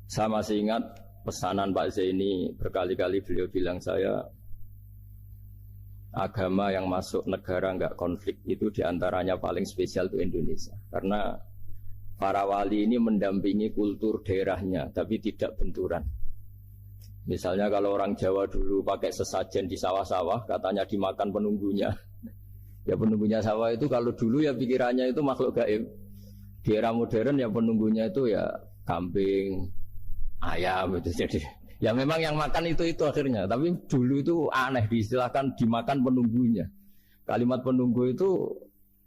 Saya masih ingat pesanan Pak Zaini, berkali-kali beliau bilang saya, agama yang masuk negara enggak konflik itu diantaranya paling spesial itu Indonesia. Karena para wali ini mendampingi kultur daerahnya, tapi tidak benturan. Misalnya kalau orang Jawa dulu pakai sesajen di sawah-sawah, katanya dimakan penunggunya. Ya penunggunya sawah itu kalau dulu ya pikirannya itu makhluk gaib. Di era modern ya penunggunya itu ya kambing, ayam itu. Jadi ya memang yang makan itu akhirnya. Tapi dulu itu aneh, diistilahkan dimakan penunggunya. Kalimat penunggu itu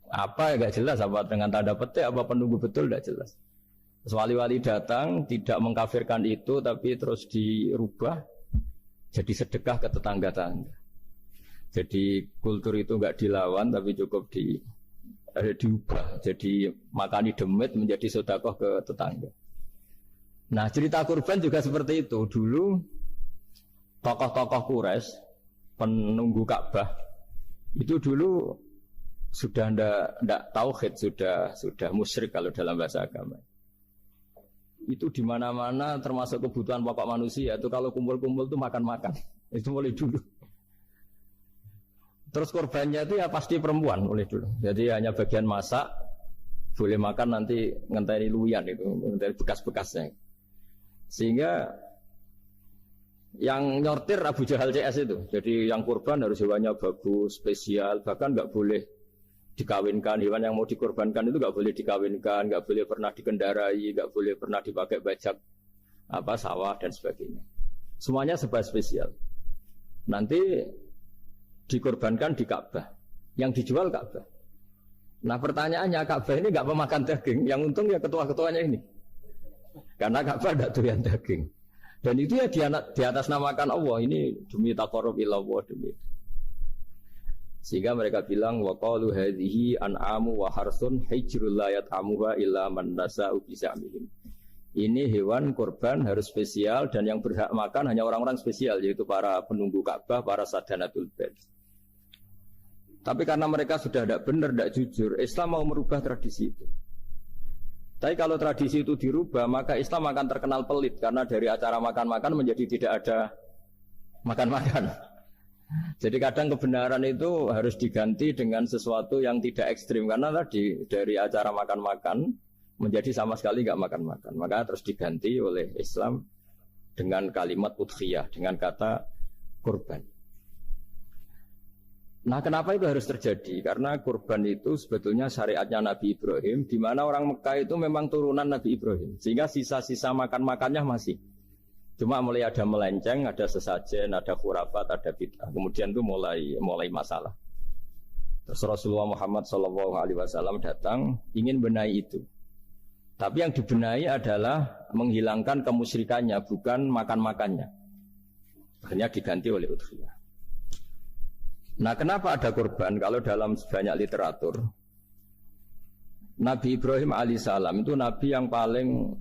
apa ya gak jelas, apa dengan tanda petik, apa penunggu betul gak jelas. Wali-wali datang tidak mengkafirkan itu, tapi terus dirubah jadi sedekah ke tetangga-tangga. Jadi kultur itu enggak dilawan, tapi cukup diubah. Jadi makani demit menjadi sedekah ke tetangga. Nah cerita kurban juga seperti itu. Dulu tokoh-tokoh Quraisy, penunggu Ka'bah, itu dulu sudah ndak tauhid, sudah musyrik kalau dalam bahasa agama. Itu di mana-mana termasuk kebutuhan pokok manusia itu kalau kumpul-kumpul itu makan-makan. Itu mulai dulu. Terus korbannya itu ya pasti perempuan mulai dulu. Jadi hanya bagian masak, boleh makan nanti ngenteni luyan itu, ngenteni bekas-bekasnya. Sehingga yang nyortir Abu Jahal CS itu. Jadi yang kurban harus hewannya bagus, spesial, bahkan nggak boleh dikawinkan. Hewan yang mau dikorbankan itu nggak boleh dikawinkan, nggak boleh pernah dikendarai, nggak boleh pernah dipakai bajak sawah dan sebagainya. Semuanya serba spesial. Nanti dikorbankan di Ka'bah, yang dijual Ka'bah. Nah pertanyaannya, Ka'bah ini nggak pemakan daging, yang untung ya ketua-ketuanya ini, karena Ka'bah tidak doyan daging. Dan itu ya di atas namakan Allah, ini demi taqarrub ila Allah, demi. Sehingga mereka bilang wa qalu hadhihi an'amu wa harsun hijrul la yat'amuha illa man nasa'u bi za'mihim. Ini hewan kurban harus spesial dan yang berhak makan hanya orang-orang spesial, yaitu para penunggu Ka'bah, para sadanatul bait. Tapi karena mereka sudah tidak benar, tidak jujur, Islam mau merubah tradisi itu. Tapi kalau tradisi itu dirubah, maka Islam akan terkenal pelit karena dari acara makan-makan menjadi tidak ada makan-makan. Jadi kadang kebenaran itu harus diganti dengan sesuatu yang tidak ekstrim, karena tadi dari acara makan-makan menjadi sama sekali nggak makan-makan. Maka terus diganti oleh Islam dengan kalimat udhiyah, dengan kata kurban. Nah kenapa itu harus terjadi? Karena kurban itu sebetulnya syariatnya Nabi Ibrahim, di mana orang Mekah itu memang turunan Nabi Ibrahim, sehingga sisa-sisa makan-makannya masih. Cuma mulai ada melenceng, ada sesajen, ada khurafat, ada bid'ah. Kemudian itu mulai masalah. Terus Rasulullah Muhammad SAW datang ingin benahi itu. Tapi yang dibenahi adalah menghilangkan kemusyrikannya, bukan makan-makannya. Akhirnya diganti oleh udhiyah. Nah kenapa ada kurban? Kalau dalam banyak literatur, Nabi Ibrahim alaihissalam itu Nabi yang paling,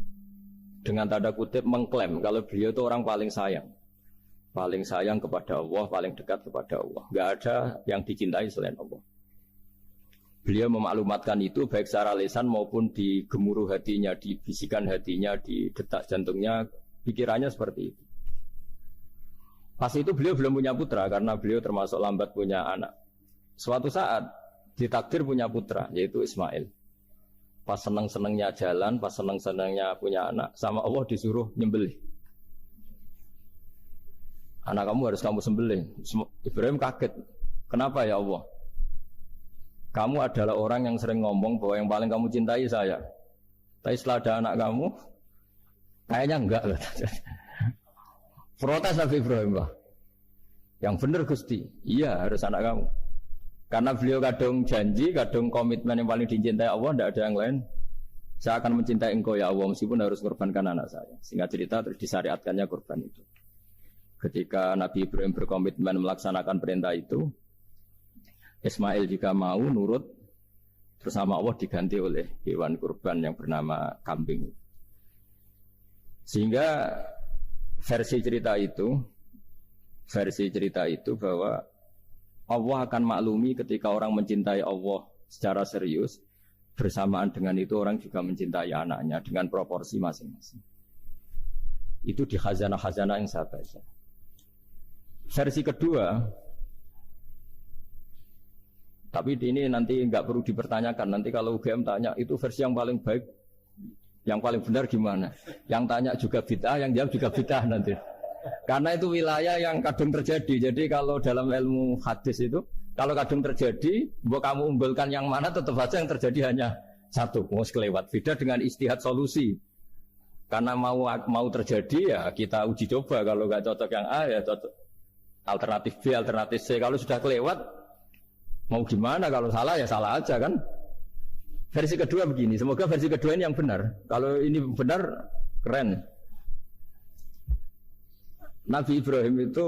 dengan tanda kutip, mengklaim kalau beliau itu orang paling sayang kepada Allah, paling dekat kepada Allah. Gak ada yang dicintai selain Allah. Beliau memaklumatkan itu baik secara lisan maupun di gemuruh hatinya, di bisikan hatinya, di detak jantungnya, pikirannya seperti itu. Pas itu beliau belum punya putra karena beliau termasuk lambat punya anak. Suatu saat ditakdir punya putra, yaitu Ismail. Pas seneng-senengnya jalan, pas seneng-senengnya punya anak, sama Allah disuruh nyembelih. Anak kamu harus kamu sembelih. Ibrahim kaget. Kenapa ya Allah? Kamu adalah orang yang sering ngomong bahwa yang paling kamu cintai saya. Tapi setelah ada anak kamu, kayaknya enggak. Protes Nabi Ibrahim, Pak. Yang benar Gusti, iya harus anak kamu. Karena beliau kadung janji, kadung komitmen yang paling dicintai Allah, tidak ada yang lain. Saya akan mencintai engkau ya Allah, meskipun harus korbankan anak saya. Sehingga cerita terus disyariatkannya korban itu. Ketika Nabi Ibrahim berkomitmen melaksanakan perintah itu, Ismail jika mau nurut, terus sama Allah diganti oleh hewan kurban yang bernama kambing. Sehingga versi cerita itu bahwa Allah akan maklumi ketika orang mencintai Allah secara serius, bersamaan dengan itu orang juga mencintai anaknya dengan proporsi masing-masing. Itu di khazanah-khazanah yang saya baca. Versi kedua, tapi ini nanti nggak perlu dipertanyakan. Nanti kalau UGM tanya, itu versi yang paling baik, yang paling benar gimana? Yang tanya juga bid'ah, yang jawab juga bid'ah nanti. Karena itu wilayah yang kadung terjadi. Jadi kalau dalam ilmu hadis itu, kalau kadung terjadi, kamu unggulkan yang mana, tetap saja yang terjadi hanya satu, mau kelewat. Beda dengan istihad solusi. Karena mau terjadi ya kita uji coba. Kalau nggak cocok yang A ya cocok alternatif B, alternatif C. Kalau sudah kelewat, mau gimana? Kalau salah ya salah aja kan. Versi kedua begini. Semoga versi kedua ini yang benar. Kalau ini benar, keren. Nabi Ibrahim itu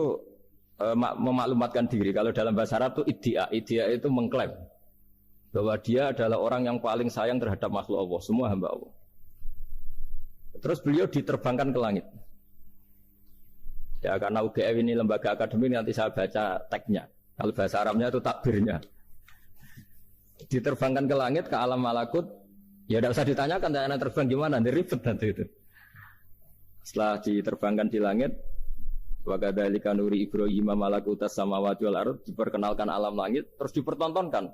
memaklumatkan diri. Kalau dalam bahasa Arab itu iddia. Iddia itu mengklaim bahwa dia adalah orang yang paling sayang terhadap makhluk Allah, semua hamba Allah. Terus beliau diterbangkan ke langit. Ya karena UGM ini lembaga akademik, nanti saya baca teksnya. Kalau bahasa Arabnya itu takbirnya. Diterbangkan ke langit, ke alam malakut. Ya tidak usah ditanyakan, tanya terbang gimana, nanti ribet nanti itu. Setelah diterbangkan di langit, wa kadzalika nuri Ibrahim malakutas samawati wal ardh, diperkenalkan alam langit, terus dipertontonkan.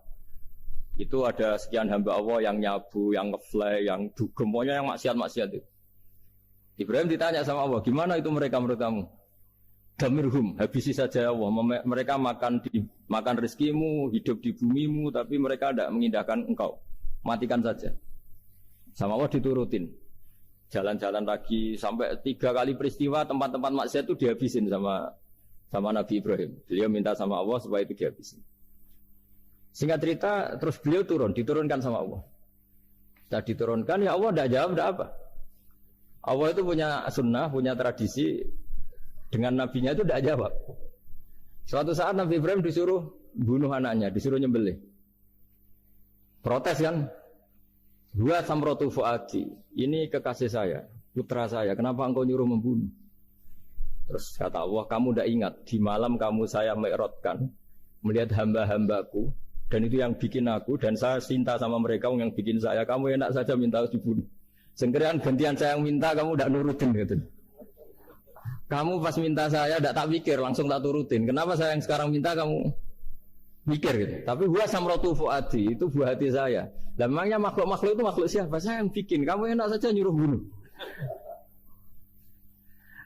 Itu ada sekian hamba Allah yang nyabu, yang ngefly, yang dugem, pokoknya yang maksiat-maksiat itu. Ibrahim ditanya sama Allah, gimana itu mereka menurut kamu? Damirhum, habisi saja Allah. Mereka makan rezekimu, hidup di bumimu, tapi mereka tidak mengindahkan engkau. Matikan saja. Sama Allah diturutin. Jalan-jalan lagi sampai 3 kali peristiwa tempat-tempat maksiat itu dihabisin sama Nabi Ibrahim. Beliau minta sama Allah supaya itu dihabisin. Singkat cerita, terus beliau diturunkan sama Allah. Setelah diturunkan, ya Allah tidak jawab, tidak apa. Allah itu punya sunnah, punya tradisi. Dengan nabinya itu tidak jawab. Suatu saat Nabi Ibrahim disuruh bunuh anaknya, disuruh nyembelih. Protes kan? Huwa samratu fuadi. Ini kekasih saya, putra saya. Kenapa engkau nyuruh membunuh? Terus kata Allah, kamu tidak ingat di malam kamu saya mi'rajkan melihat hamba-hambaku, dan itu yang bikin aku, dan saya cinta sama mereka yang bikin saya. Kamu enak saja minta dibunuh. Sengkerian gantian saya yang minta, kamu tidak nurutin gitu. Kamu pas minta saya tidak tak pikir, langsung tak turutin. Kenapa saya yang sekarang minta kamu mikir gitu. Tapi huwa samratu fuadi, itu buah hati saya. Dan memangnya makhluk-makhluk itu makhluk siapa? Saya yang bikin. Kamu enak saja nyuruh bunuh.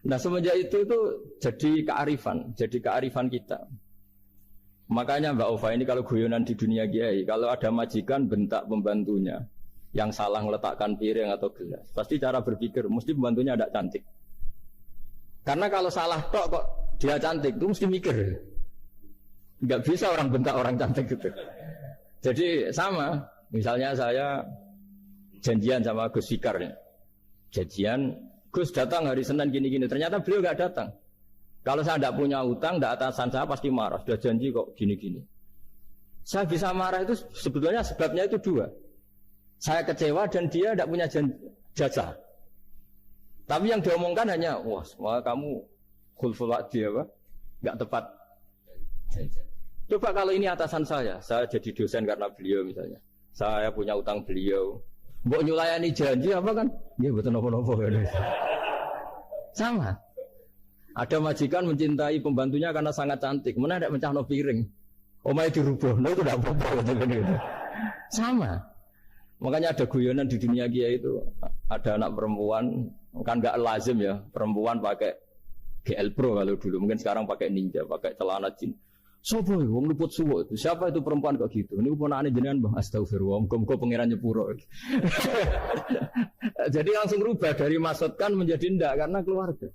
Nah semenjak itu jadi kearifan kita. Makanya Mbak Ova ini kalau guyonan di dunia kiai, kalau ada majikan bentak pembantunya yang salah meletakkan piring atau gelas, pasti cara berpikir mesti pembantunya tidak cantik. Karena kalau salah tok kok dia cantik, itu mesti mikir. Nggak bisa orang bentak orang cantik gitu. Jadi sama, misalnya saya janjian sama Gus Fikar ya. Janjian, Gus datang hari Senin gini-gini, ternyata beliau nggak datang. Kalau saya tidak punya utang, tidak atasan saya pasti marah. Sudah janji kok gini-gini. Saya bisa marah itu sebetulnya sebabnya itu 2. Saya kecewa dan dia tidak punya jasa. Tapi yang diomongkan hanya, wah, kamu khulful wa'di apa? Enggak tepat. Coba kalau ini atasan saya jadi dosen karena beliau misalnya. Saya punya utang beliau. Mbok nyulayani janji apa kan? Ya betul nopo-nopo kan. Sama. Ada majikan mencintai pembantunya karena sangat cantik. Mana tidak mencahno piring. Omahe dirubah, itu tidak apa-apa gitu. Sama. Makanya ada guyonan di dunia kiai itu, ada anak perempuan, kan nggak lazim ya, perempuan pakai GL Pro kalau dulu, mungkin sekarang pakai Ninja, pakai celana jeans. Sopo wong luput suwo itu. Siapa itu perempuan kok gitu? Ini ponakane jenengan Mbah Astagfirullah, muga-muga pangeran nyepuro. Jadi langsung rubah dari maksudkan menjadi ndak karena keluarga.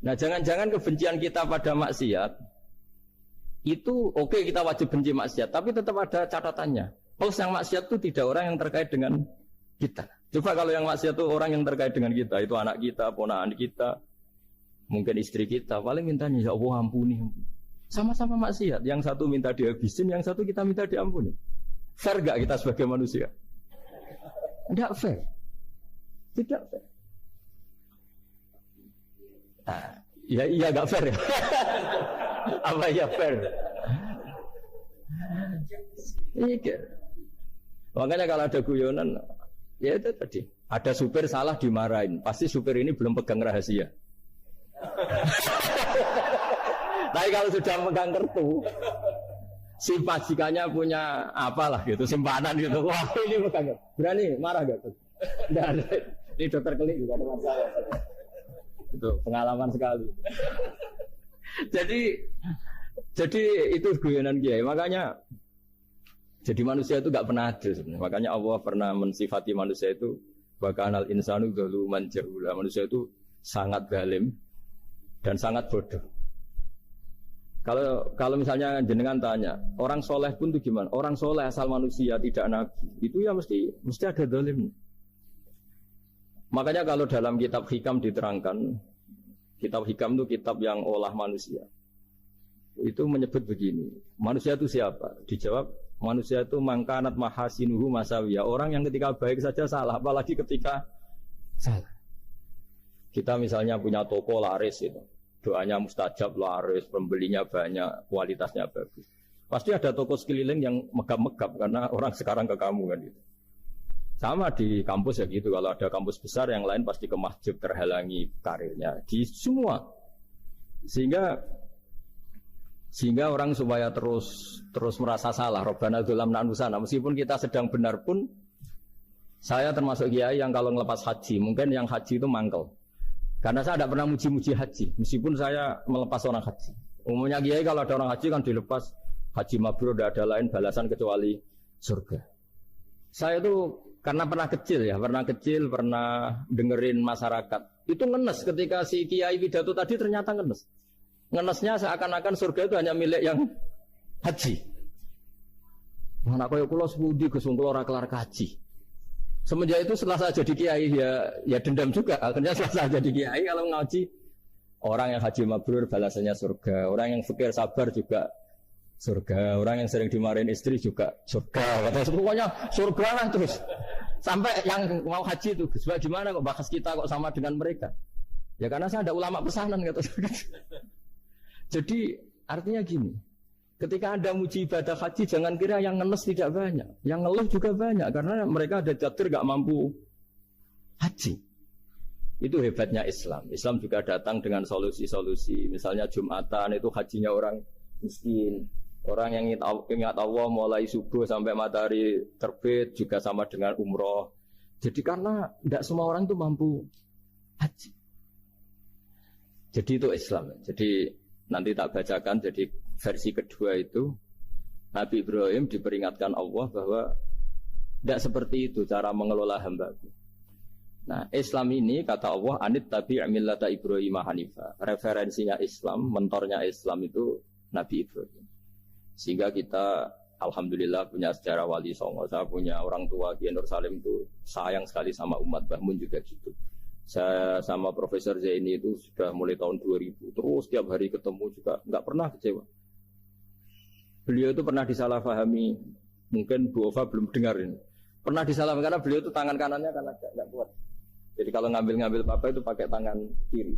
Nah, jangan-jangan kebencian kita pada maksiat itu oke, kita wajib benci maksiat, tapi tetap ada catatannya. Pos yang maksiat itu tidak orang yang terkait dengan kita. Coba kalau yang maksiat itu orang yang terkait dengan kita, itu anak kita, ponakan kita, mungkin istri kita, paling mintanya ya Allah ampuni. Sama-sama maksiat, yang satu minta dihabisin, yang satu kita minta diampuni. Fair gak kita sebagai manusia? Tidak fair. Tidak fair. Nah, iya gak fair ya? Apa ya fair? Iya. Makanya kalau ada guyonan, ya itu tadi. Ada supir salah dimarahin, pasti supir ini belum pegang rahasia. Tapi kalau sudah megang kartu, si majikannya punya apalah gitu, simpanan gitu. Wah ini megang, berani marah gak tuh? Tidak ada. Ini dokter Kelik juga teman saya. Itu pengalaman sekali. Jadi itu guyonan Kiai. Makanya jadi manusia itu gak pernah adil sebenarnya. Makanya Allah pernah mensifati manusia itu bakanal insanu zaluman jahula. Manusia itu sangat zalim dan sangat bodoh. Kalau misalnya jenengan tanya, orang soleh pun itu gimana? Orang soleh asal manusia tidak nabi, itu ya mesti ada zalim. Makanya kalau dalam kitab Hikam diterangkan, kitab Hikam itu kitab yang olah manusia. Itu menyebut begini, manusia itu siapa? Dijawab, manusia itu mangkanat mahasinuhu masawiyah. Orang yang ketika baik saja salah, apalagi ketika salah. Kita misalnya punya toko laris itu. Doanya mustajab, laris, pembelinya banyak, kualitasnya bagus. Pasti ada toko sekeliling yang megap-megap karena orang sekarang ke kamu kan gitu. Sama di kampus ya gitu, kalau ada kampus besar yang lain pasti ke masjid terhalangi karirnya. Di semua. Sehingga orang supaya terus merasa salah, Rabbana dzulamna anfusana, meskipun kita sedang benar pun, saya termasuk kiai yang kalau ngelepas haji, mungkin yang haji itu mangkel. Karena saya tidak pernah muji-muji haji, meskipun saya melepas orang haji. Umumnya kiai kalau ada orang haji kan dilepas haji mabrur, tidak ada lain balasan kecuali surga. Saya itu karena pernah kecil, pernah dengerin masyarakat. Itu ngenes ketika si kiai pidato tadi ternyata ngenes. Ngenesnya seakan-akan surga itu hanya milik yang haji. Mana kaya kula sepudi Gus kula ora kelar kaji. Semenjak itu setelah saya jadi kiai ya dendam juga. Akhirnya setelah saya jadi kiai kalau ngaji orang yang haji mabrur balasannya surga, orang yang fikir sabar juga surga, orang yang sering dimarahin istri juga surga. Kata semuanya surga lah terus. Sampai yang mau haji itu sebab gimana kok bahas kita kok sama dengan mereka? Ya karena saya ada ulama pesanan kata. Jadi artinya gini. Ketika Anda muji ibadah haji, jangan kira yang ngeles tidak banyak. Yang ngeluh juga banyak, karena mereka ada jatuh gak mampu haji. Itu hebatnya Islam. Islam juga datang dengan solusi-solusi. Misalnya Jumatan, itu hajinya orang miskin. Orang yang ingat Allah mulai subuh sampai matahari terbit, juga sama dengan umroh. Jadi karena tidak semua orang itu mampu haji. Jadi itu Islam. Jadi nanti tak bacakan, jadi versi kedua itu Nabi Ibrahim diperingatkan Allah bahwa tidak seperti itu cara mengelola hamba-Ku. Nah, Islam ini kata Allah anit tabi' millata Ibrahim hanifa. Referensinya Islam, mentornya Islam itu Nabi Ibrahim. Sehingga kita alhamdulillah punya sejarah wali songo. Saya punya orang tua di Nur Salim itu sayang sekali sama umat, Bahmun juga gitu. Saya sama Profesor Zaini itu sudah mulai tahun 2000 terus setiap hari ketemu juga nggak pernah kecewa. Beliau itu pernah disalahpahami, mungkin Bu Ova belum dengarin. Pernah disalahpahami karena beliau itu tangan kanannya kan agak kuat. Jadi kalau ngambil papa itu pakai tangan kiri.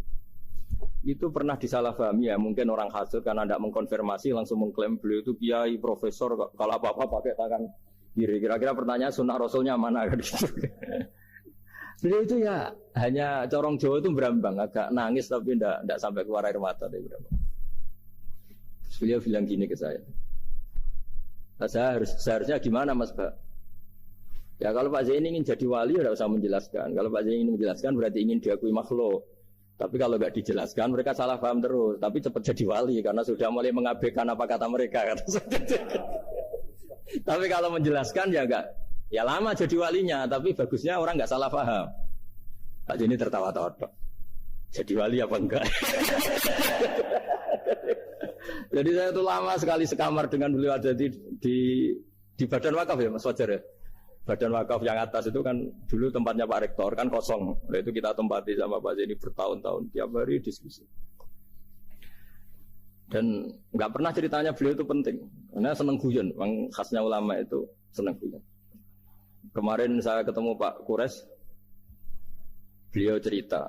Itu pernah disalahpahami ya, mungkin orang hasud karena tidak mengkonfirmasi langsung mengklaim beliau itu kiai profesor kalau apa-apa pakai tangan kiri. Kira-kira pertanyaan sunnah rasulnya mana kan gitu. Beliau itu ya hanya corong Jawa itu berambang, agak nangis tapi tidak sampai keluar air mata. Beliau bilang gini ke saya. Seharusnya gimana Mas Pak? Ya kalau Pak Zaini ingin jadi wali tidak usah menjelaskan. Kalau Pak Zaini ingin menjelaskan berarti ingin diakui makhluk. Tapi kalau nggak dijelaskan mereka salah paham terus. Tapi cepat jadi wali karena sudah mulai mengabaikan apa kata mereka. Tapi kalau menjelaskan ya enggak. Ya lama jadi walinya. Tapi bagusnya orang nggak salah paham. Pak Zaini tertawa-tawa. Jadi wali apa enggak? Jadi saya itu lama sekali sekamar dengan beliau ada di Badan Wakaf ya Mas Fajar ya. Badan Wakaf yang atas itu kan dulu tempatnya Pak Rektor kan kosong. Nah itu kita tempati sama Pak Zaini bertahun-tahun tiap hari diskusi. Dan nggak pernah ceritanya beliau itu penting. Karena seneng guyon, memang khasnya ulama itu seneng guyon. Kemarin saya ketemu Pak Kures, beliau cerita,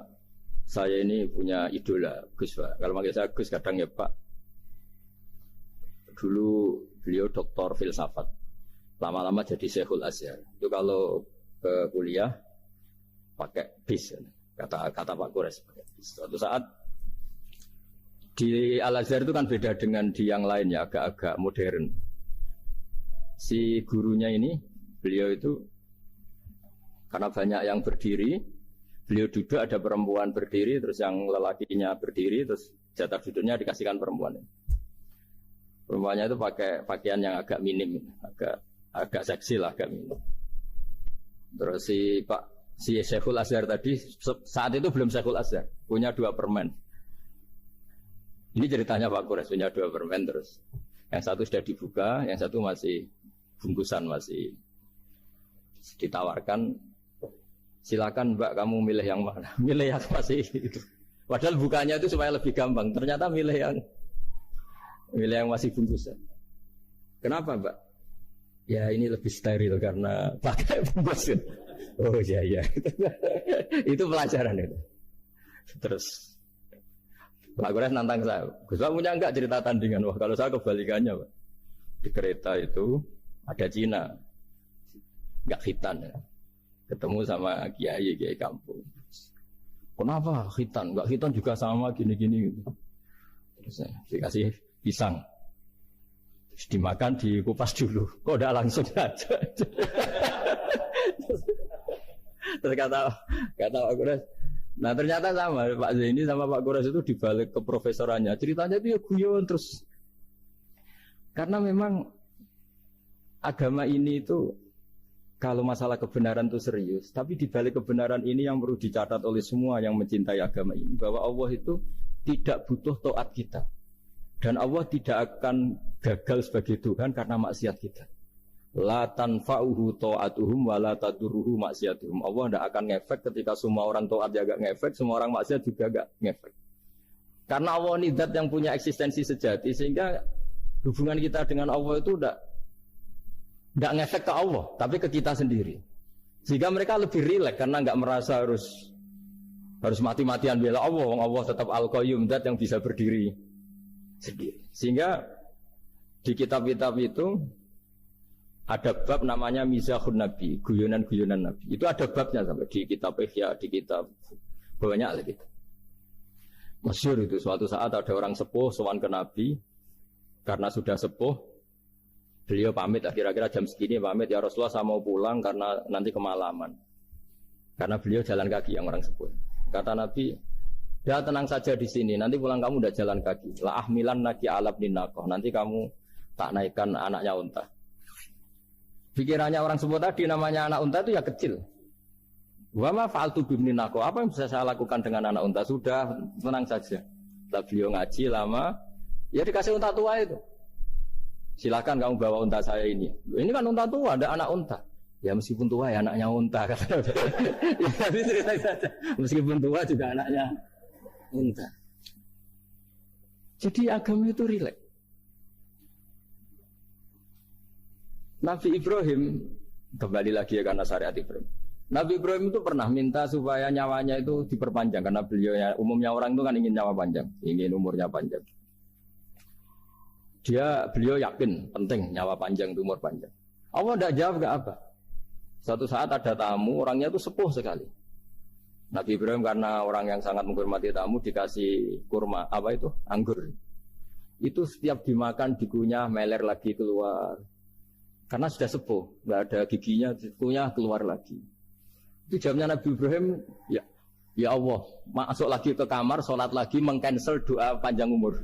saya ini punya idola Gus Pak. Kalau manggil saya Gus kadang ya Pak. Dulu beliau doktor filsafat, lama-lama jadi Syekhul Azhar. Itu kalau ke kuliah pakai bis, kata Pak Kures pakai bis. Suatu saat Di Al-Azhar itu kan beda dengan di yang lain ya, agak-agak modern. Si gurunya ini, beliau itu karena banyak yang berdiri, beliau duduk, ada perempuan berdiri, terus yang lelakinya berdiri, terus jatah duduknya dikasihkan perempuan. Perempuannya itu pakai pakaian yang agak minim, agak seksi lah, agak minim. Terus si Syekhul Azhar tadi saat itu belum Syekhul Azhar, punya 2 permen. Ini ceritanya Pak Kures punya 2 permen, terus yang satu sudah dibuka, yang satu masih bungkusan, masih ditawarkan. Silakan Mbak, kamu milih yang mana? Milih yang masih itu. Padahal bukanya itu supaya lebih gampang. Ternyata milih yang masih bungkusan. Kenapa Mbak? Ya ini lebih steril karena pakai bungkus. Oh iya. Itu pelajaran itu. Terus Pak Kures nantang saya. Gus Pak punya enggak cerita tandingan? Wah kalau saya kebalikannya Pak. Di kereta itu ada Cina. Enggak khitan ya. Ketemu sama kiai kampung. Kenapa khitan? Enggak khitan juga sama gini-gini gitu. Terus dikasih pisang. Terus dimakan, dikupas dulu. Kok udah langsung aja. Terus kata Pak Kures, nah ternyata sama Pak Zaini sama Pak Kures itu dibalik ke profesorannya. Ceritanya itu ya guyon terus. Karena memang agama ini itu kalau masalah kebenaran itu serius, tapi dibalik kebenaran ini yang perlu dicatat oleh semua yang mencintai agama ini, bahwa Allah itu tidak butuh taat kita. Dan Allah tidak akan gagal sebagai Tuhan karena maksiat kita. La tanfa'uhu ta'atuhum wa la tadurruhu maksiatuhum. Allah tidak akan ngefek ketika semua orang taat ya gak ngefek, semua orang maksiat juga gak ngefek. Karena Allah ini zat yang punya eksistensi sejati, sehingga hubungan kita dengan Allah itu tidak ngefek ke Allah, tapi ke kita sendiri. Sehingga mereka lebih rileks karena nggak merasa harus mati-matian bela Allah. Allah tetap Al-Qayyum, zat yang bisa berdiri sendiri. Sehingga di kitab-kitab itu ada bab namanya Mizahun Nabi, guyonan-guyonan Nabi. Itu ada babnya sampai di kitab Ihya, di kitab banyak lah gitu. Masyhur itu suatu saat ada orang sepuh sowan ke Nabi karena sudah sepuh. Beliau pamit, kira-kira jam segini pamit, ya Rasulullah saya mau pulang karena nanti kemalaman. Karena beliau jalan kaki yang orang sepuh. Kata Nabi, ya tenang saja di sini, nanti pulang kamu udah jalan kaki. La ahmilan naki alab ninakoh, nanti kamu tak naikkan anaknya unta. Pikirannya orang sepuh tadi namanya anak unta itu ya kecil. Wa ma fa'altu bibninako, apa yang bisa saya lakukan dengan anak unta? Sudah, tenang saja. Setelah beliau ngaji lama, ya dikasih unta tua itu. Silakan kamu bawa unta saya ini. Ini kan unta tua, ada anak unta. Ya meskipun tua ya anaknya unta. Ya, tapi cerita saja. Meskipun tua juga anaknya unta. Jadi agama itu rileks. Nabi Ibrahim, kembali lagi ya karena syariat Ibrahim. Nabi Ibrahim itu pernah minta supaya nyawanya itu diperpanjang. Karena umumnya orang itu kan ingin nyawa panjang, ingin umurnya panjang. Beliau yakin penting nyawa panjang, umur panjang. Allah tidak jawab gak apa. Suatu saat ada tamu, orangnya itu sepuh sekali. Nabi Ibrahim karena orang yang sangat menghormati tamu dikasih kurma, anggur. Itu setiap dimakan dikunyah meler lagi keluar. Karena sudah sepuh, nggak ada giginya, dikunyah keluar lagi. Itu jamnya Nabi Ibrahim, ya Allah, masuk lagi ke kamar, sholat lagi, mengcancel doa panjang umur.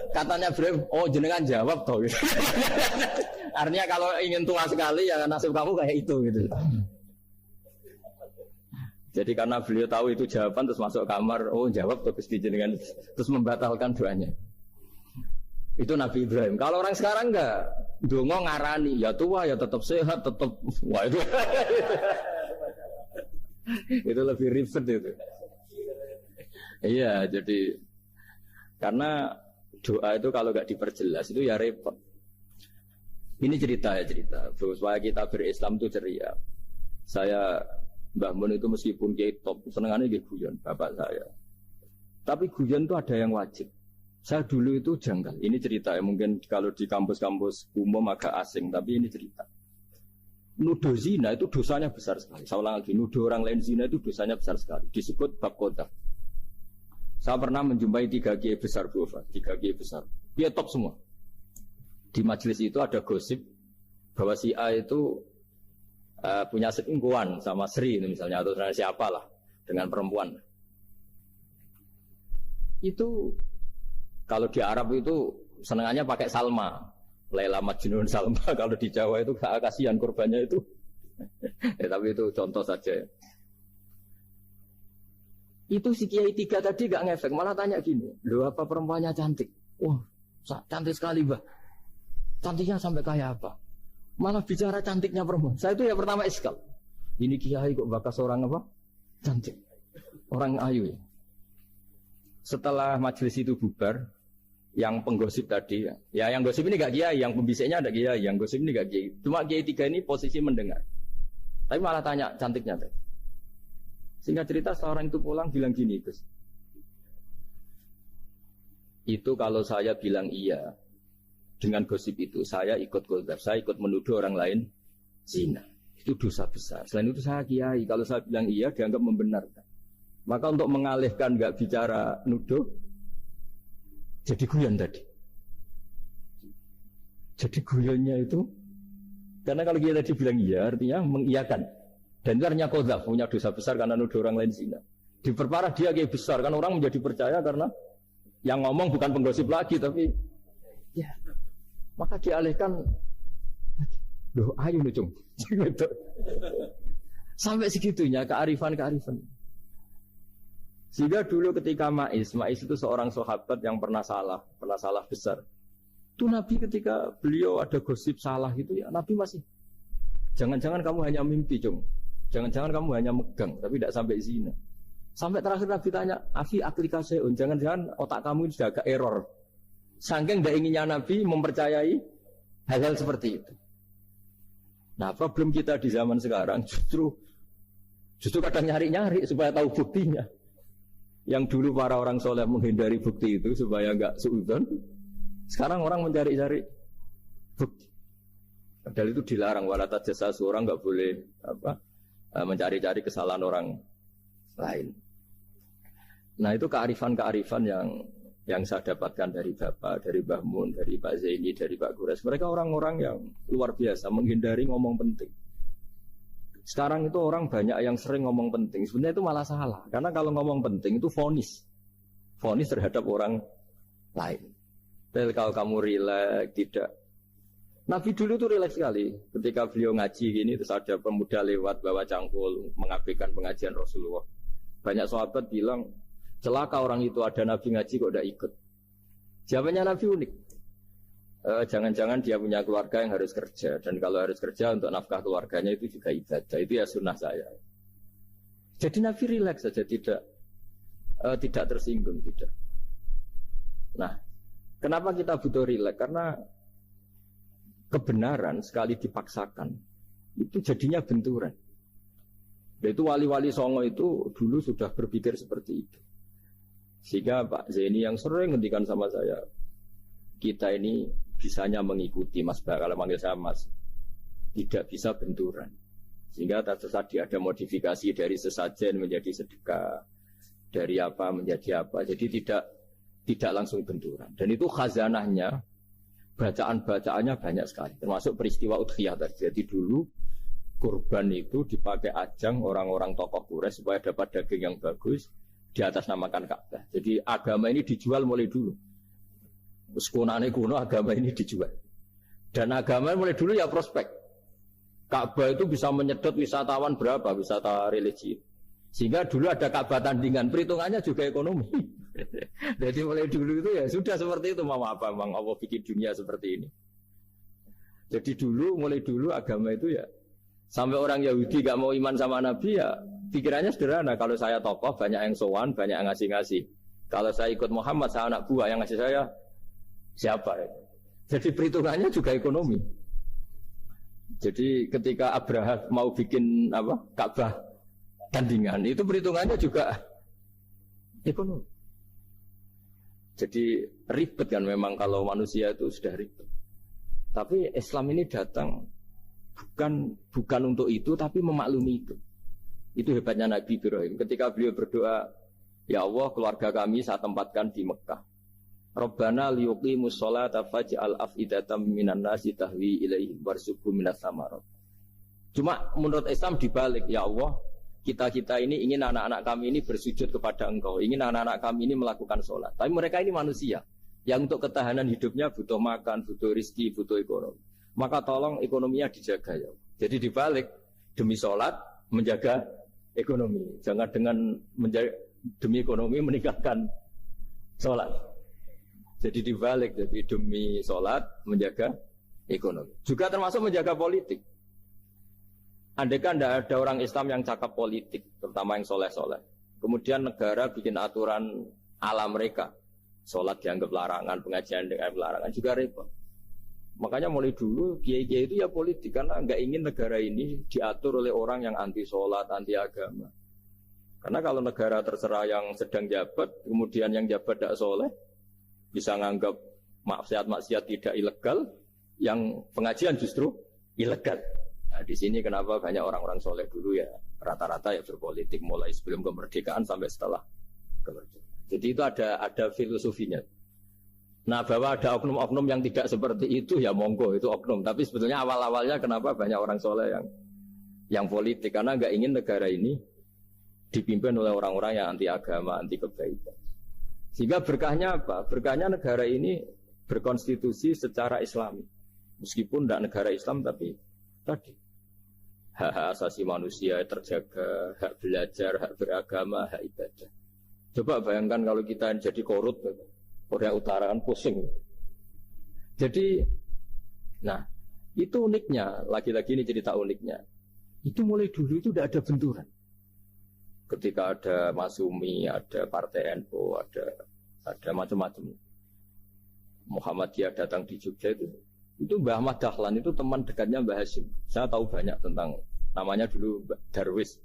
Katanya Ibrahim, oh jenengan jawab toh. Gitu. Artinya kalau ingin tua sekali ya nasib kamu kayak itu gitu. Jadi karena beliau tahu itu jawaban terus masuk kamar, oh jawab terus jenengan terus membatalkan doanya. Itu Nabi Ibrahim. Kalau orang sekarang enggak, dongo ngarani, ya tua ya tetap sehat, tetap wah itu. Itu lebih ribet itu. Iya, jadi karena doa itu kalau enggak diperjelas itu ya repot. Ini cerita. Supaya kita berislam itu ceria. Saya Mbah Mun itu meskipun kiai top, senengannya dia guyon, bapak saya. Tapi guyon itu ada yang wajib. Saya dulu itu janggal. Ini cerita ya, mungkin kalau di kampus-kampus umum agak asing, tapi ini cerita. Nuduh zina itu dosanya besar sekali. Saya ulang lagi, nuduh orang lain zina itu dosanya besar sekali. Disebut bab qadzaf. Saya pernah menjumpai 3 kiai besar Bofa, 3 kiai besar. Dia top semua. Di majelis itu ada gosip bahwa si A itu punya selingkuhan sama Sri misalnya atau siapa lah dengan perempuan. Itu kalau di Arab itu senengannya pakai Salma, Laila Majnun Salma. Kalau di Jawa itu kasihan korbannya itu. Tapi itu contoh saja. Itu si Kiai 3 tadi gak ngefek, malah tanya gini, loh apa perempuannya cantik? Wah, cantik sekali bah. Cantiknya sampai kayak apa? Malah bicara cantiknya perempuan. Saya itu ya pertama iskal. Ini Kiai kok bakas orang apa? Cantik. Orang ayu ya. Setelah majelis itu bubar, yang penggosip tadi, ya yang gosip ini gak Kiai, yang pembisiknya ada Kiai, yang gosip ini gak Kiai. Cuma Kiai 3 ini posisi mendengar. Tapi malah tanya cantiknya tadi. Singkat cerita seorang itu pulang bilang gini, Gus. Itu kalau saya bilang iya, dengan gosip itu saya ikut golkar, saya ikut menuduh orang lain zina. Itu dosa besar. Selain itu saya Kiai, kalau saya bilang iya dianggap membenarkan. Maka untuk mengalihkan nggak bicara nuduh, jadi guyon tadi. Jadi guyonnya itu, karena kalau dia tadi bilang iya, artinya mengiyakan. Dan itu artinya qadzaf, punya dosa besar karena nuduh orang lain zina. Diperparah dia kayak besar, kan orang menjadi percaya karena yang ngomong bukan penggosip lagi, tapi ya, maka dialihkan. Loh, ayo nucung. Sampai segitunya kearifan. Sehingga dulu ketika Ma'is itu seorang sahabat yang pernah salah besar. Itu Nabi ketika beliau ada gosip salah itu ya Nabi masih, jangan-jangan kamu hanya mimpi, Cung. Jangan-jangan kamu hanya megang, tapi tidak sampai zina. Sampai terakhir Nabi tanya, Afi aklikaseun, jangan-jangan otak kamu sudah agak error. Saking tidak inginnya Nabi mempercayai hal-hal seperti itu. Nah, problem kita di zaman sekarang justru kadang nyari-nyari supaya tahu buktinya. Yang dulu para orang soleh menghindari bukti itu supaya enggak suudzon. Sekarang orang mencari-cari bukti. Padahal itu dilarang, wala tajassasu, orang enggak boleh mencari-cari kesalahan orang lain. Nah, itu kearifan-kearifan yang saya dapatkan dari Bapak, dari Mbah Mun, dari Pak Zaini, dari Pak Gures. Mereka orang-orang yang luar biasa menghindari ngomong penting. Sekarang itu orang banyak yang sering ngomong penting. Sebenarnya itu malah salah. Karena kalau ngomong penting itu vonis terhadap orang lain. Tapi kalau kamu rileks, tidak. Nabi dulu itu rileks sekali. Ketika beliau ngaji gini, terus ada pemuda lewat bawa cangkul, mengabaikan pengajian Rasulullah. Banyak sahabat bilang, celaka orang itu ada Nabi ngaji kok tidak ikut. Jawabannya Nabi unik. Jangan-jangan dia punya keluarga yang harus kerja. Dan kalau harus kerja untuk nafkah keluarganya itu juga ibadah. Itu ya sunnah saya. Jadi Nabi rileks saja, tidak tersinggung, tidak. Nah, kenapa kita butuh rileks? Karena kebenaran sekali dipaksakan itu jadinya benturan. Itu wali-wali Songo itu dulu sudah berpikir seperti itu. Sehingga Pak Zaini yang sering ngendikan sama saya, kita ini bisanya mengikuti Mas Bah, kalau manggil saya Mas, tidak bisa benturan. Sehingga tadi ada modifikasi dari sesajen menjadi sedekah, dari apa menjadi apa. Jadi tidak langsung benturan. Dan itu khazanahnya, bacaan-bacaannya banyak sekali. Termasuk peristiwa Udhiyah tadi. Jadi dulu kurban itu dipakai ajang orang-orang tokoh Quraisy supaya dapat daging yang bagus, di atas namakan Ka'bah. Jadi agama ini dijual mulai dulu. Sekunane kuno agama ini dijual. Dan agama mulai dulu ya prospek. Ka'bah itu bisa menyedot wisatawan berapa, wisata religi. Sehingga dulu ada Ka'bah tandingan, perhitungannya juga ekonomi. Jadi mulai dulu itu ya sudah seperti itu. Mau apa Bang Allah bikin dunia seperti ini. Jadi mulai dulu agama itu ya, sampai orang Yahudi gak mau iman sama Nabi ya pikirannya sederhana. Kalau saya tokoh banyak yang sowan, banyak yang ngasih-ngasih. Kalau saya ikut Muhammad, saya anak buah yang ngasih saya siapa ya? Jadi perhitungannya juga ekonomi. Jadi ketika Abraham mau bikin Ka'bah tandingan, itu perhitungannya juga ekonomi. Jadi ribet kan memang kalau manusia itu sudah ribet. Tapi Islam ini datang bukan untuk itu, tapi memaklumi itu. Itu hebatnya Nabi Ibrahim. Ketika beliau berdoa, Ya Allah, keluarga kami saya tempatkan di Mekah. Rabbana liyuqimus sholata faj'al af'idatam minan nasi tahwi ilaihim warzuqhum minas samarat. Cuma menurut Islam dibalik, ya Allah, kita ini ingin anak-anak kami ini bersujud kepada Engkau, ingin anak-anak kami ini melakukan sholat. Tapi mereka ini manusia yang untuk ketahanan hidupnya butuh makan, butuh rizki, butuh ekonomi. Maka tolong ekonominya dijaga ya. Jadi dibalik, demi sholat menjaga ekonomi. Jangan dengan demi ekonomi meninggalkan sholat. Jadi dibalik, jadi demi sholat menjaga ekonomi. Juga termasuk menjaga politik. Andai kan tidak ada orang Islam yang cakap politik, terutama yang soleh-soleh. Kemudian negara bikin aturan ala mereka. Sholat dianggap larangan, pengajian dianggap larangan, juga repot. Makanya mulai dulu kiai-kiai itu ya politik, karena nggak ingin negara ini diatur oleh orang yang anti sholat, anti agama. Karena kalau negara terserah yang sedang jabat, kemudian yang jabat tidak soleh, bisa nganggap maksiat-maksiat tidak ilegal, yang pengajian justru ilegal. Nah, di sini kenapa banyak orang-orang soleh dulu ya rata-rata ya berpolitik mulai sebelum kemerdekaan sampai setelah kemerdekaan. Jadi itu ada filosofinya. Nah, bahwa ada oknum-oknum yang tidak seperti itu ya monggo, itu oknum. Tapi sebetulnya awal-awalnya kenapa banyak orang soleh yang politik, karena nggak ingin negara ini dipimpin oleh orang-orang yang anti agama, anti kebaikan. Sehingga berkahnya apa? Berkahnya negara ini berkonstitusi secara Islami. Meskipun tidak negara Islam, tapi tadi hak-hak asasi manusia terjaga, hak belajar, hak beragama, hak ibadah. Coba bayangkan kalau kita jadi korut, Korea Utara kan pusing. Jadi, nah itu uniknya, lagi-lagi ini cerita uniknya. Itu mulai dulu itu tidak ada benturan. Ketika ada Masumi, ada Partai NU, ada macam-macam. Muhammadiyah datang di Jogja itu Mbah Ahmad Dahlan itu teman dekatnya Mbah Hasyim. Saya tahu banyak tentang, namanya dulu Darwis.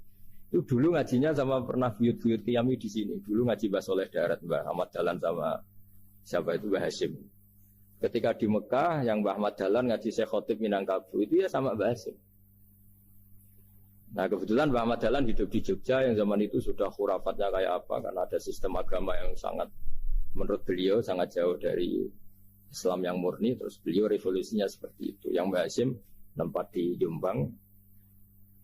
Itu dulu ngajinya sama pernah buyut-buyut Qiyami di sini. Dulu ngaji Mbah Soleh Darat, Mbah Ahmad Dahlan sama siapa itu Mbah Hasyim. Ketika di Mekah yang Mbah Ahmad Dahlan ngaji Syekh Khotib Minangkabau itu ya sama Mbah Hasyim. Nah kebetulan Mbah Ahmad Dahlan hidup di Jogja yang zaman itu sudah khurafatnya kayak apa, karena ada sistem agama yang sangat, menurut beliau sangat jauh dari Islam yang murni. Terus beliau revolusinya seperti itu. Yang Mbah Hasyim tempat di Jombang.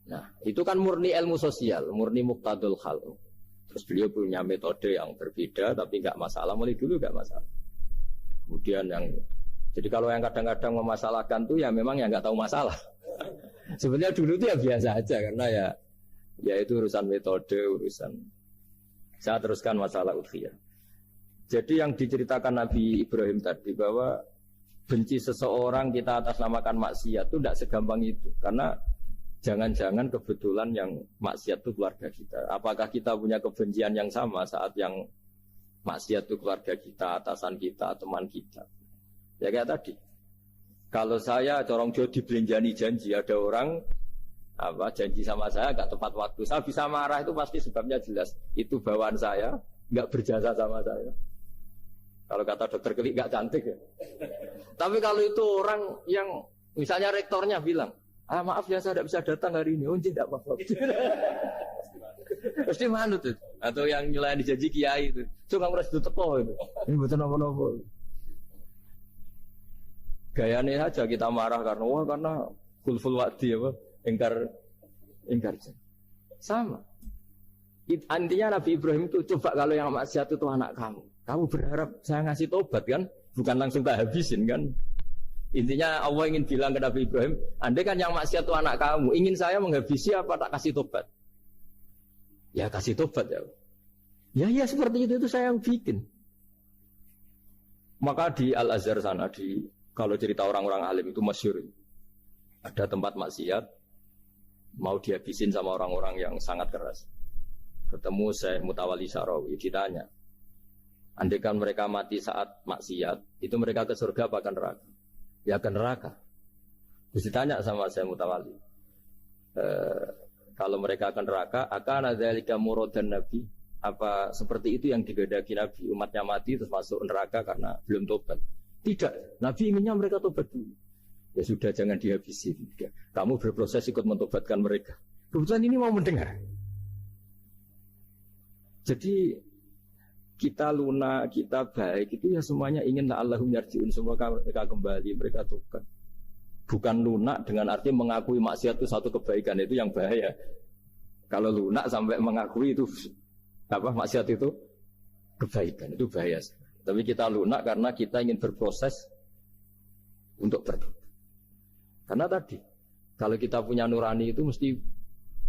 Nah itu kan murni ilmu sosial, murni muqtadul hal. Terus beliau punya metode yang berbeda, tapi nggak masalah, mulai dulu nggak masalah. Kemudian jadi kalau yang kadang-kadang memasalahkan tuh ya memang yang nggak tahu masalah. Sebenarnya dulu itu ya biasa aja, karena ya itu urusan metode, urusan. Saya teruskan masalah udhiyah. Jadi yang diceritakan Nabi Ibrahim tadi bahwa benci seseorang kita atasnamakan maksiat itu tidak segampang itu, karena jangan-jangan kebetulan yang maksiat itu keluarga kita. Apakah kita punya kebencian yang sama saat yang maksiat itu keluarga kita, atasan kita, teman kita? Ya kayak tadi. Kalau saya corong jauh dibelanjani janji, ada orang janji sama saya nggak tepat waktu, saya bisa marah, itu pasti sebabnya jelas. Itu bawaan saya nggak berjasa sama saya. Kalau kata dokter Kelik nggak cantik ya. Tapi kalau itu orang yang misalnya rektornya bilang, maaf ya saya tidak bisa datang hari ini, tidak apa-apa. Pasti manut itu. Atau yang nyelain dijanji kiai itu, coba ngurus itu teko itu. Ini betul apa-apa. Gayanya saja kita marah karena kulful wa'di apa, ingkar sama. Intinya Nabi Ibrahim itu, coba kalau yang maksiat itu anak kamu berharap saya ngasih tobat kan, bukan langsung tak habisin kan. Intinya Allah ingin bilang ke Nabi Ibrahim, andai kan yang maksiat itu anak kamu, ingin saya menghabisi apa tak kasih tobat? Ya kasih tobat ya. Ya seperti itu saya yang bikin. Maka di Al-Azhar sana, kalau cerita orang-orang alim itu masyhur. Ada tempat maksiat, mau dihabisin sama orang-orang yang sangat keras. Ketemu Syekh Mutawalli Syarawi, ditanya, andaikan mereka mati saat maksiat, itu mereka ke surga apa ke neraka? Ya ke neraka. Terus ditanya sama Syekh Mutawalli, kalau mereka ke neraka, akan ada dzalika muradan Nabi? Apa seperti itu yang digedaki Nabi, umatnya mati terus masuk neraka karena belum tobat? Tidak, Nabi inginnya mereka tobat dulu. Ya sudah, jangan dihabisi. Kamu berproses ikut mentobatkan mereka. Kebetulan ini mau mendengar. Jadi kita lunak, kita baik itu ya semuanya ingin Allahum yarjiun, semoga mereka kembali, mereka tukar. Bukan lunak dengan arti mengakui maksiat itu satu kebaikan, itu yang bahaya. Kalau lunak sampai mengakui itu apa maksiat itu kebaikan, itu bahaya. Tapi kita lunak karena kita ingin berproses untuk bertobat. Karena tadi kalau kita punya nurani itu mesti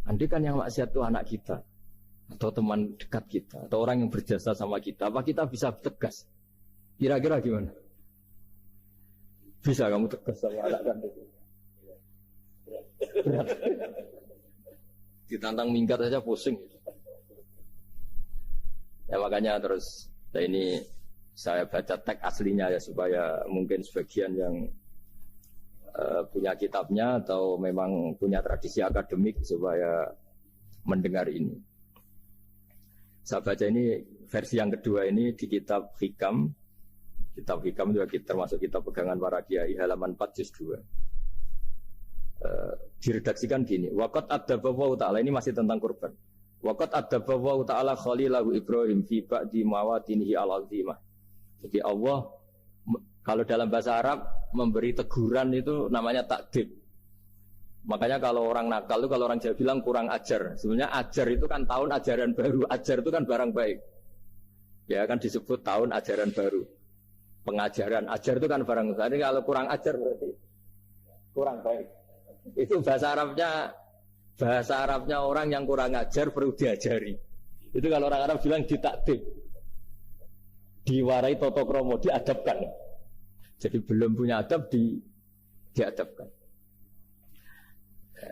andai kan yang maksiat itu anak kita atau teman dekat kita atau orang yang berjasa sama kita, apa kita bisa tegas? Kira-kira gimana? Bisa kamu tegas sama anak kandung? Ditantang minggat saja pusing. Ya makanya terus ini saya baca teks aslinya ya supaya mungkin sebagian yang punya kitabnya atau memang punya tradisi akademik supaya mendengar ini. Saya baca ini versi yang kedua ini di kitab Hikam. Kitab Hikam juga termasuk kitab pegangan para kiai halaman 4 juz 2. Diredaksikan gini, waqat adzabahu ta'ala, ini masih tentang kurban. Waqat adzabahu ta'ala khalilahu Ibrahim fi ba'di mawatinihi al-azimah. Jadi Allah kalau dalam bahasa Arab memberi teguran itu namanya takdib. Makanya kalau orang nakal itu kalau orang Jawa bilang kurang ajar. Sebenarnya ajar itu kan tahun ajaran baru. Ajar itu kan barang baik. Ya kan disebut tahun ajaran baru. Pengajaran ajar itu kan barang baik. Jadi kalau kurang ajar berarti kurang baik. Itu bahasa Arabnya orang yang kurang ajar perlu diajari. Itu kalau orang Arab bilang ditakdib. Diwarai toto kromo, diadabkan. Jadi belum punya adab diadabkan.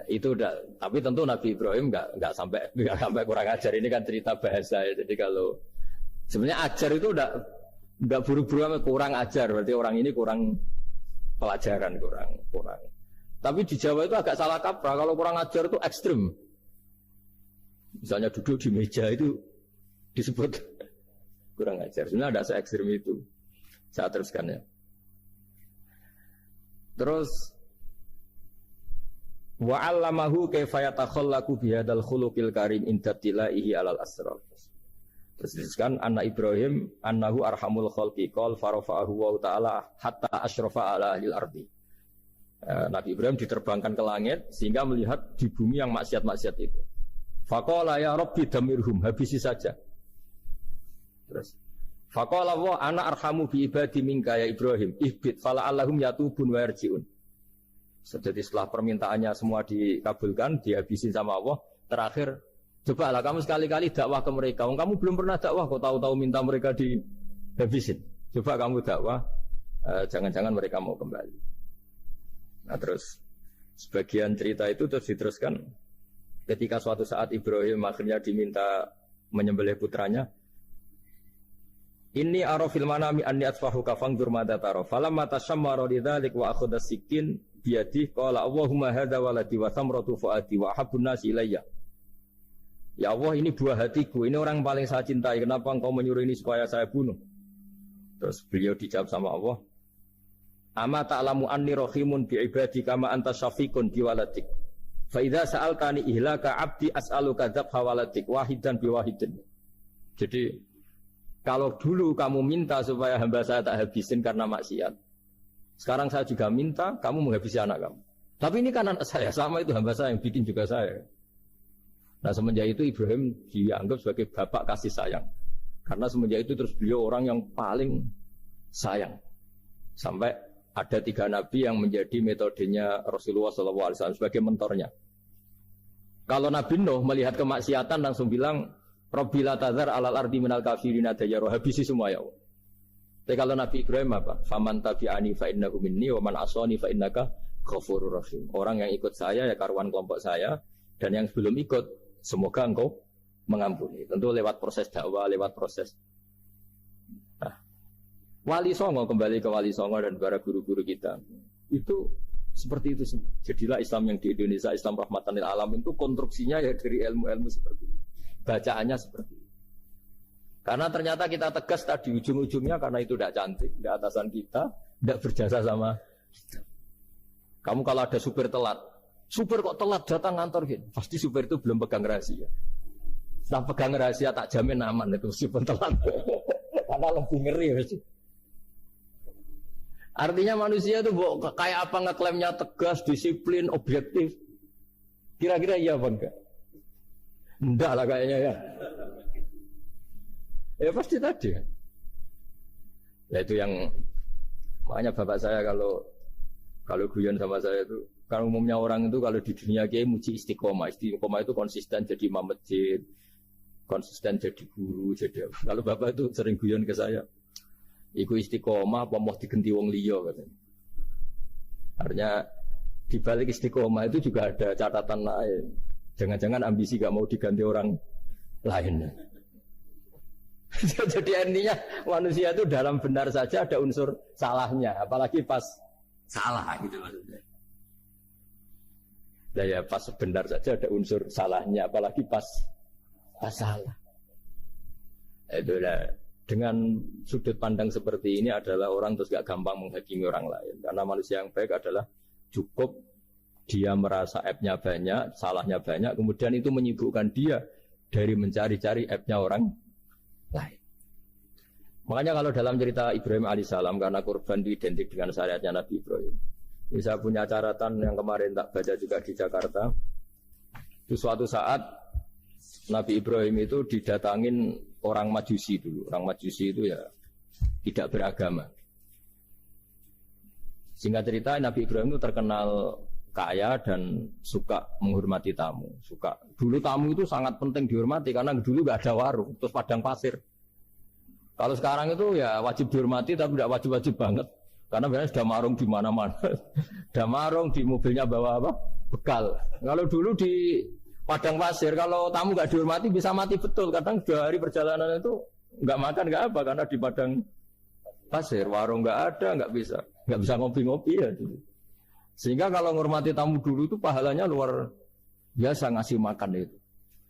Itu udah, tapi tentu Nabi Ibrahim nggak sampai kurang ajar. Ini kan cerita bahasa ya. Jadi kalau sebenarnya ajar itu udah buru-buru kurang ajar, berarti orang ini kurang pelajaran, kurang. Tapi di Jawa itu agak salah kaprah. Kalau kurang ajar itu ekstrim. Misalnya duduk di meja itu disebut kurang ajar. Sebenarnya ada se-ekstrim itu. Saya teruskan ya. Terus wa 'allamahu kaifa yatakhallaqu bihadzal khuluqil karim inda tilaihi 'alal asrar. Terus disebutkan anak Ibrahim annahu arhamul khalqi qal farafa'ahu wa ta'ala hatta asyrafa 'ala ahli al-ardi. Nabi Ibrahim diterbangkan ke langit sehingga melihat di bumi yang maksiat-maksiat itu. Faqala ya rabbi damirhum, habisi saja. Terus faqala wa ana arhamu bi ibadi minka ya Ibrahim ihbit fala allahum yatubun wa yarjiun. Jadi setelah permintaannya semua dikabulkan, dihabisin sama Allah, terakhir cobalah kamu sekali-kali dakwah ke mereka. Kamu belum pernah dakwah kok tahu-tahu minta mereka dihabisin. Coba kamu dakwah, jangan-jangan mereka mau kembali. Nah terus sebagian cerita itu terus diteruskan ketika suatu saat Ibrahim akhirnya diminta menyembelih putranya. Inni arafil manami anni atfahu kafangdur madza tara falamma tashammara lidzalik wa akhadha sikin biyadihi qala Allahumma hadza waladi wa thamratu fuadi wa habbun nasi ilayya. Ya Allah, ini buah hatiku, ini orang paling saya cintai, kenapa engkau menyuruh ini supaya saya bunuh? Terus beliau dijawab sama Allah, ama ta'lamu anni rahimun bi ibadi kama anta syafiqun bi waladik. Fa idza sa'altani ihlaka 'abdi as'aluka dzabha waladik wahidan bi wahidin. Jadi kalau dulu kamu minta supaya hamba saya tak habisin karena maksiat, sekarang saya juga minta kamu menghabisi anak kamu. Tapi ini kan anak saya, sama itu hamba saya yang bikin juga saya. Nah semenjak itu Ibrahim dianggap sebagai bapak kasih sayang. Karena semenjak itu terus beliau orang yang paling sayang. Sampai ada 3 nabi yang menjadi metodenya Rasulullah SAW sebagai mentornya. Kalau Nabi Nuh melihat kemaksiatan langsung bilang, Rabbi la tadzar alal ardi minal kafirina dayyara, habisi semua ya Allah. Tapi kalau Nabi Ibrahim apa? Faman tabi'ani fa innahu minni wa man asani fa innaka ghafurur rahim. Orang yang ikut saya ya karuan kelompok saya, dan yang belum ikut semoga engkau mengampuni. Tentu lewat proses dakwah, lewat proses. Nah, Wali Songo, kembali ke Wali Songo dan para guru-guru kita, itu seperti itu semua. Jadilah Islam yang di Indonesia, Islam rahmatan lil alam itu konstruksinya ya dari ilmu-ilmu seperti itu. Bacaannya seperti itu. Karena ternyata kita tegas tadi ujung-ujungnya karena itu tidak cantik, tidak atasan kita, tidak berjasa sama kita. Kamu kalau ada supir telat, supir kok telat datang kantor gitu, pasti supir itu belum pegang rahasia. Setelah pegang rahasia tak jamin aman itu supir telat. malah ngeri ya. Artinya manusia itu kayak apa ngeklaimnya tegas, disiplin, objektif. Kira-kira iya apa enggak? Enggak lah kayaknya ya. Ya pasti tadi. Ya itu yang makanya bapak saya kalau guyon sama saya itu, kalau umumnya orang itu kalau di dunia kiai muji istiqomah. Istiqomah itu konsisten jadi imam masjid, konsisten jadi guru, jadi kalau bapak itu sering guyon ke saya. Iku istiqomah apa mau digenti wong liya katanya. Artinya di balik istiqomah itu juga ada catatan lain. Jangan-jangan ambisi gak mau diganti orang lain. Jadi intinya manusia itu dalam benar saja ada unsur salahnya, apalagi pas salah gitu maksudnya. Nah ya pas benar saja ada unsur salahnya, apalagi pas salah. Itulah. Dengan sudut pandang seperti ini adalah orang terus gak gampang menghakimi orang lain. Karena manusia yang baik adalah cukup dia merasa aibnya banyak, salahnya banyak, kemudian itu menyibukkan dia dari mencari-cari aibnya orang lain. Makanya kalau dalam cerita Ibrahim alaihissalam, karena kurban itu identik dengan syariatnya Nabi Ibrahim. Ini saya punya catatan yang kemarin tak baca juga di Jakarta. Itu suatu saat Nabi Ibrahim itu didatangin orang Majusi dulu. Orang Majusi itu ya tidak beragama. Singkat cerita Nabi Ibrahim itu terkenal kaya dan suka menghormati tamu. Dulu tamu itu sangat penting dihormati karena dulu gak ada warung, terus padang pasir. Kalau sekarang itu ya wajib dihormati tapi tidak wajib-wajib banget. Karena biasanya sudah marung di mana-mana. Sudah marung di mobilnya bawa apa? Bekal. Kalau dulu di padang pasir, kalau tamu nggak dihormati bisa mati betul. Kadang 2 hari perjalanan itu nggak makan nggak apa karena di padang pasir warung nggak ada, nggak bisa ngopi-ngopi ya. Sehingga kalau menghormati tamu dulu itu pahalanya luar biasa ngasih makan itu.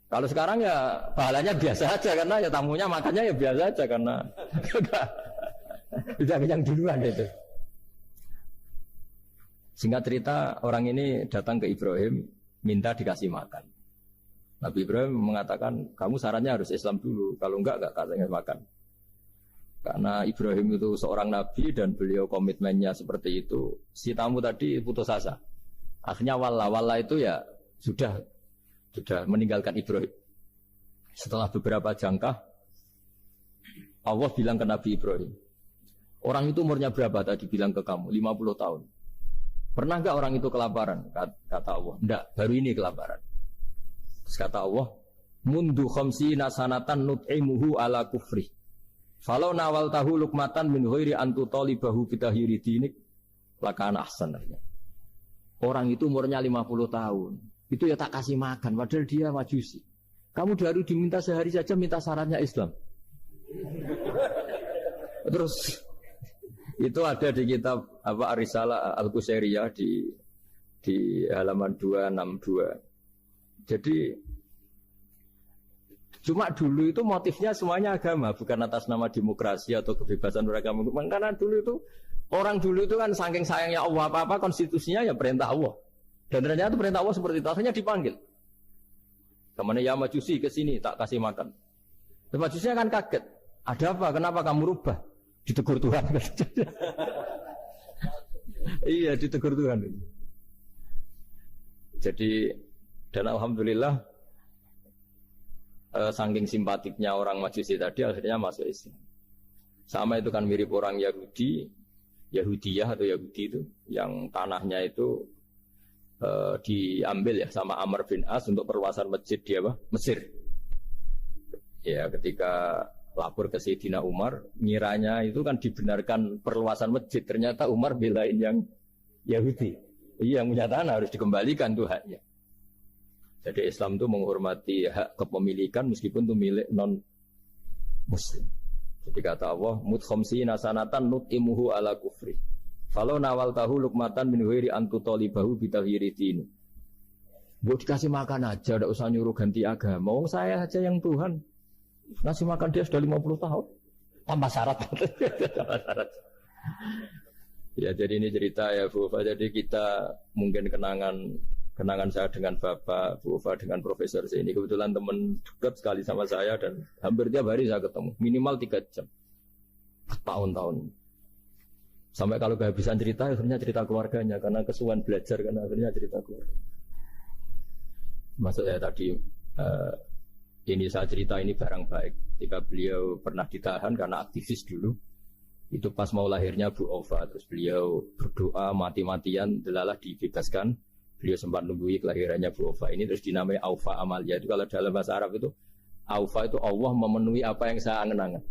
Kalau sekarang ya pahalanya biasa aja karena ya tamunya makannya ya biasa aja karena tidak yang duluan itu. Singkat cerita orang ini datang ke Ibrahim minta dikasih makan. Nabi Ibrahim mengatakan, kamu sarannya harus Islam dulu, kalau enggak katanya makan. Karena Ibrahim itu seorang nabi dan beliau komitmennya seperti itu. Si tamu tadi putus asa. Akhirnya wala itu ya sudah meninggalkan Ibrahim. Setelah beberapa jangkah, Allah bilang ke Nabi Ibrahim, orang itu umurnya berapa tadi bilang ke kamu? 50 tahun. Pernah enggak orang itu kelaparan? Kata Allah, enggak, baru ini kelaparan. Terus kata Allah, mundu khamsina sanatan nut'imuhu ala kufri. Falau nawal tahu lukmatan min ghairi antu talibahu bitahiri dinik lakana ahsan. Orang itu umurnya 50 tahun. Itu ya tak kasih makan padahal dia Majusi. Kamu baru diminta sehari saja minta sarannya Islam. Terus itu ada di kitab apa Ar-Risalah Al-Qusairiyah di halaman 262. Jadi cuma dulu itu motifnya semuanya agama, bukan atas nama demokrasi atau kebebasan beragama. Karena dulu itu orang dulu itu kan saking sayangnya Allah apa-apa konstitusinya ya perintah Allah. Dan ternyata perintah Allah seperti itu, akhirnya dipanggil. Kemana ya Majusi ke sini tak kasih makan. Dan Majusinya kan kaget. Ada apa? Kenapa kamu rubah? Ditegur Tuhan. Iya, ditegur Tuhan. Jadi dan alhamdulillah saking simpatiknya orang Majusi tadi akhirnya masuk Islam. Sama itu kan mirip orang Yahudiyah atau Yahudi itu yang tanahnya itu diambil ya sama Amr bin As untuk perluasan masjid di Mesir. Ya ketika lapor ke Sayyidina Umar, ngiranya itu kan dibenarkan perluasan masjid, ternyata Umar belain yang Yahudi. Iya, yang punya tanah harus dikembalikan tuh haknya. Jadi Islam itu menghormati hak kepemilikan meskipun itu milik non muslim. Jadi kata Allah, mut khamsina sanatan nut'imuhu ala kufri. Falau nawal tahu lukmatan min ghairi antu talibahu bitahiri din. Buat dikasih makan aja, tidak usah nyuruh ganti agama. Wong saya aja yang Tuhan ngasih makan dia sudah 50 tahun. Tambah syarat. Tambah syarat. Ya jadi ini cerita ya Bu Ufa. Jadi kita mungkin kenangan saya dengan Bapak, Bu Ufa dengan Profesor saya ini kebetulan teman dekat sekali sama saya dan hampir tiap hari saya ketemu, minimal 3 jam. tahun-tahun. Sampai kalau kehabisan cerita, akhirnya cerita keluarganya karena kesuwan belajar, karena akhirnya cerita keluarga. Maksud saya tadi ini saya cerita ini barang baik. Ketika beliau pernah ditahan karena aktivis dulu, itu pas mau lahirnya Bu Ova, terus beliau berdoa mati-matian, delalah dibebaskan. Beliau sempat nunggu kelahirannya Bu Ova ini, terus dinamai Aufa Amalia. Itu kalau dalam bahasa Arab itu Aufa itu Allah memenuhi apa yang saya angen-angen.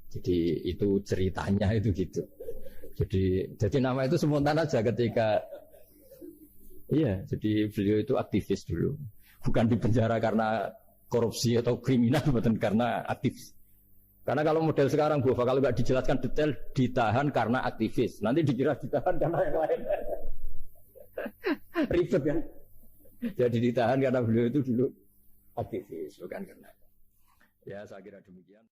Jadi itu ceritanya itu gitu. Jadi nama itu spontan aja ketika iya, jadi beliau itu aktivis dulu. Bukan di penjara karena korupsi atau kriminal, bukan karena aktivis. Karena kalau model sekarang Bu, kalau nggak dijelaskan detail ditahan karena aktivis. Nanti dikira ditahan karena yang lain. Ribet kan? Jadi ditahan karena beliau itu dulu aktivis, bukan karena. Ya, saya kira demikian.